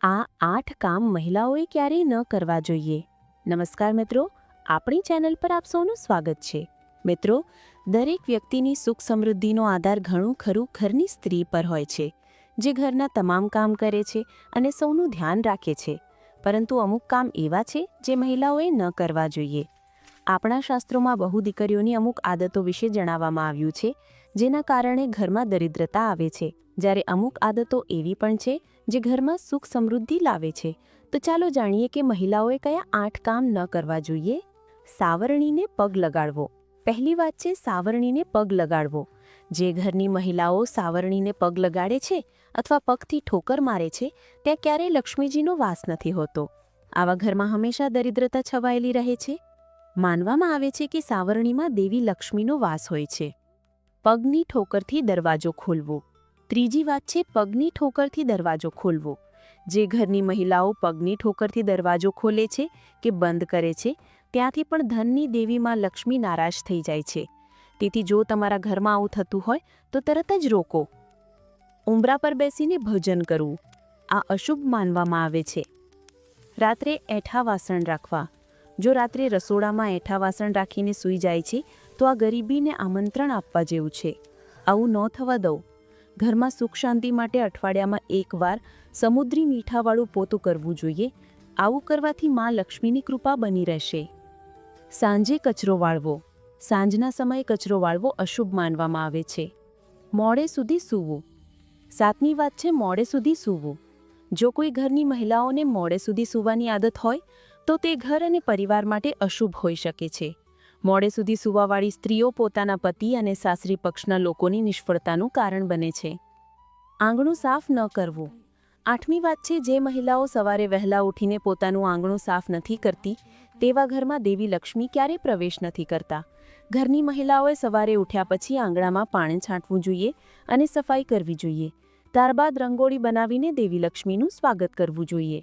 આ 8 કામ મહિલાઓએ ક્યારેય ન કરવા જોઈએ. નમસ્કાર મિત્રો, આપણી ચેનલ પર આપ સૌનું સ્વાગત છે. મિત્રો, દરેક વ્યક્તિની સુખ સમૃદ્ધિનો આધાર ઘણું ખરું ઘરની સ્ત્રી પર હોય છે, જે ઘરના તમામ કામ કરે છે અને સૌનું ધ્યાન રાખે છે. પરંતુ અમુક કામ એવા છે જે મહિલાઓએ ન કરવા જોઈએ. આપણા શાસ્ત્રોમાં બહુ દીકરીઓની અમુક આદતો વિશે જણાવવામાં આવ્યું છે, જેના કારણે ઘરમાં દરિદ્રતા આવે છે, જ્યારે અમુક આદતો એવી પણ છે જે ઘરમાં સુખ સમૃદ્ધિ લાવે છે. તો ચાલો જાણીએ કે મહિલાઓએ કયા 8 કામ ન કરવા જોઈએ. સાવરણીને પગ લગાડવો. પહેલી વાત છે સાવરણીને પગ લગાડવો. જે ઘરની મહિલાઓ સાવરણીને પગ લગાડે છે અથવા પગથી ઠોકર મારે છે, ત્યાં ક્યારેય લક્ષ્મીજીનો વાસ નથી હોતો. આવા ઘરમાં હંમેશા દરિદ્રતા છવાયેલી રહે છે. માનવામાં આવે છે કે સાવરણીમાં દેવી લક્ષ્મીનો વાસ હોય છે. પગની ઠોકરથી દરવાજો ખોલવો. ત્રીજી વાત છે પગની ઠોકરથી દરવાજો ખોલવો. જે ઘરની મહિલાઓ પગની ઠોકરથી દરવાજો ખોલે છે કે બંધ કરે છે, ત્યાંથી પણ ધનની દેવીમાં લક્ષ્મી નારાજ થઈ જાય છે. તેથી જો તમારા ઘરમાં આવું થતું હોય તો તરત જ રોકો. ઉંબરા પર બેસીને ભોજન કરવું. આ અશુભ માનવામાં આવે છે. રાત્રે એઠા વાસણ રાખવા. જો રાત્રે રસોડામાં એઠા વાસણ રાખીને સૂઈ જાય છે તો આ ગરીબીને આમંત્રણ આપવા જેવું છે. આવું ન થવા દો. ઘરમાં સુખ શાંતિ માટે અઠવાડિયામાં એકવાર સમુદ્રી મીઠાવાળું પોતું કરવું જોઈએ. આવું કરવાથી માં લક્ષ્મીની કૃપા બની રહેશે. સાંજે કચરો વાળવો. સાંજના સમયે કચરો વાળવો અશુભ માનવામાં આવે છે. મોડે સુધી સૂવું. 7મી વાત છે મોડે સુધી સૂવું. જો કોઈ ઘરની મહિલાઓને મોડે સુધી સૂવાની આદત હોય તો તે ઘર અને પરિવાર માટે અશુભ હોઈ શકે છે. મોડે સુધી સૂવાવાળી સ્ત્રીઓ પોતાના પતિ અને સાસરી પક્ષના લોકોની નિષ્ફળતાનું કારણ બને છે. આંગણું સાફ ન કરવું. 8મી વાત છે જે મહિલાઓ સવારે વહેલા ઉઠીને પોતાનું આંગણું સાફ નથી કરતી, તેવા ઘરમાં દેવી લક્ષ્મી ક્યારેય પ્રવેશ નથી કરતા. ઘરની મહિલાઓએ સવારે ઉઠ્યા પછી આંગણામાં પાણી છાંટવું જોઈએ અને સફાઈ કરવી જોઈએ. ત્યારબાદ રંગોળી બનાવીને દેવી લક્ષ્મીનું સ્વાગત કરવું જોઈએ.